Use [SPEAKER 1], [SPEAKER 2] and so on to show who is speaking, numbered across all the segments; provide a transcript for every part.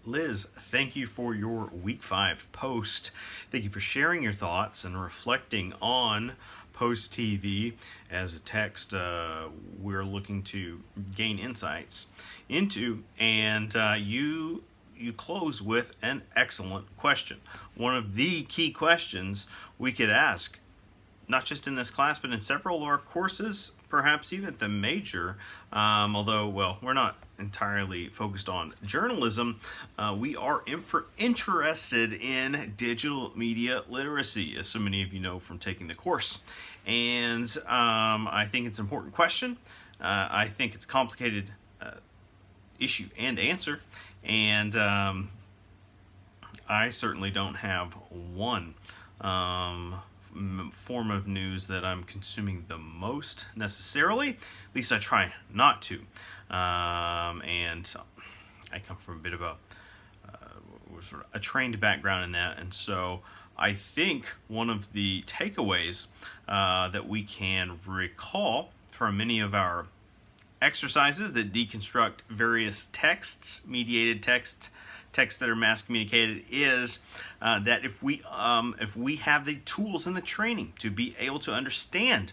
[SPEAKER 1] Liz, thank you for your week 5 post. Thank you for sharing your thoughts and reflecting on Post TV as a text we're looking to gain insights into. And you close with an excellent question. One of the key questions we could ask, not just in this class, but in several of our courses, perhaps even the major, although, well, we're not entirely focused on journalism. We are interested in digital media literacy, as so many of you know from taking the course. And I think it's an important question. I think it's a complicated issue and answer. And I certainly don't have one form of news that I'm consuming the most necessarily. At least I try not to. And I come from a bit of a trained background in that, and so I think one of the takeaways that we can recall from many of our exercises that deconstruct various texts, mediated texts that are mass communicated, is that if we have the tools and the training to be able to understand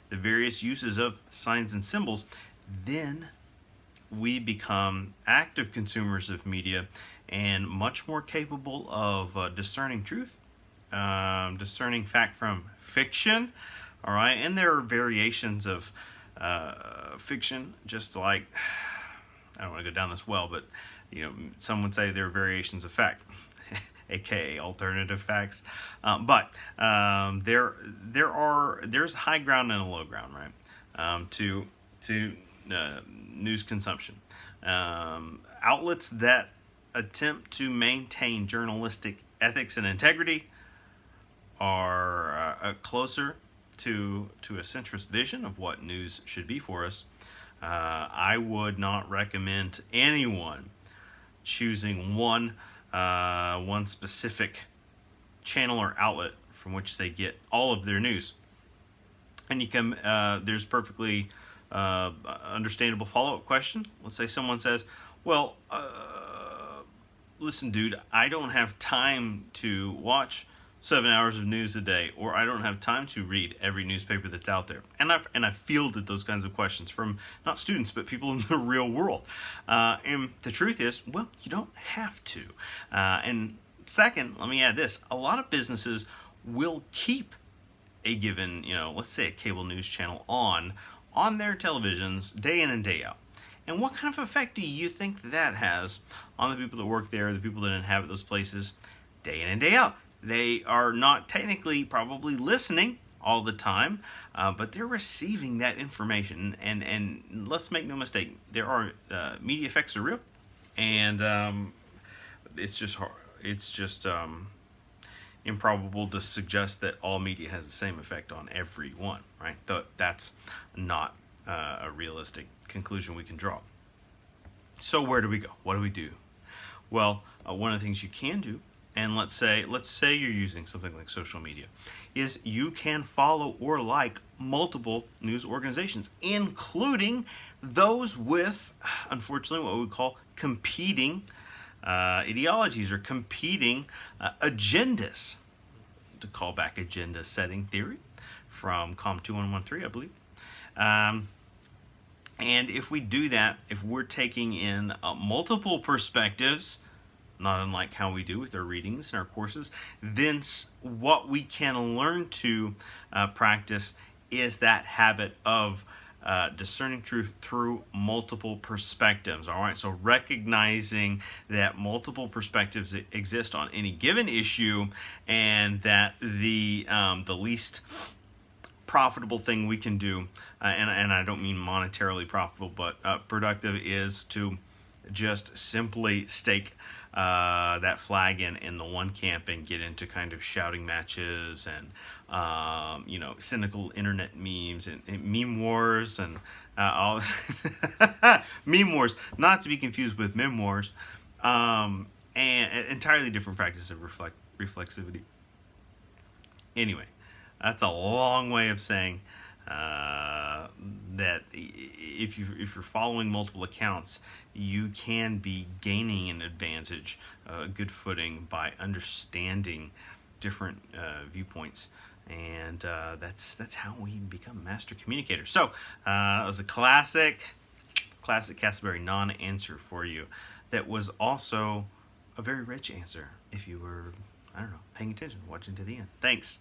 [SPEAKER 1] the various uses of signs and symbols, then we become active consumers of media and much more capable of discerning truth, discerning fact from fiction. All right, and there are variations of fiction, just like, I don't want to go down this well, but some would say there are variations of fact, aka alternative facts. But there's high ground and a low ground, right? To news consumption. Outlets that attempt to maintain journalistic ethics and integrity are closer to a centrist vision of what news should be for us. I would not recommend anyone choosing one specific channel or outlet from which they get all of their news. And there's perfectly understandable follow-up question. Let's say someone says, well, listen, dude, I don't have time to watch 7 hours of news a day, or I don't have time to read every newspaper that's out there. And I've fielded those kinds of questions from not students, but people in the real world. And the truth is, well, you don't have to. And second, let me add this. A lot of businesses will keep a given, let's say a cable news channel on their televisions day in and day out. And what kind of effect do you think that has on the people that work there, the people that inhabit those places day in and day out? They are not technically probably listening all the time, but they're receiving that information. And let's make no mistake, there are media effects are real, and it's just improbable to suggest that all media has the same effect on everyone, right? That's not a realistic conclusion we can draw. So where do we go? What do we do? Well, one of the things you can do, and let's say you're using something like social media, is you can follow or like multiple news organizations, including those with, unfortunately, what we call competing ideologies or competing agendas, to call back agenda setting theory from COM 2113, I believe. And if we do that, if we're taking in multiple perspectives, not unlike how we do with our readings and our courses, then what we can learn to practice is that habit of discerning truth through multiple perspectives. All right, so recognizing that multiple perspectives exist on any given issue, and that the least profitable thing we can do, and I don't mean monetarily profitable, but productive, is to just simply stake that flag in the one camp and get into kind of shouting matches and cynical internet memes and meme wars and all meme wars, not to be confused with memoirs, and entirely different practice of reflexivity. Anyway, that's a long way of saying that if you're following multiple accounts, you can be gaining an advantage, a good footing, by understanding different viewpoints, and that's how we become master communicators. So it was a classic Castleberry non-answer for you. That was also a very rich answer if you were, I don't know, paying attention, watching to the end. Thanks.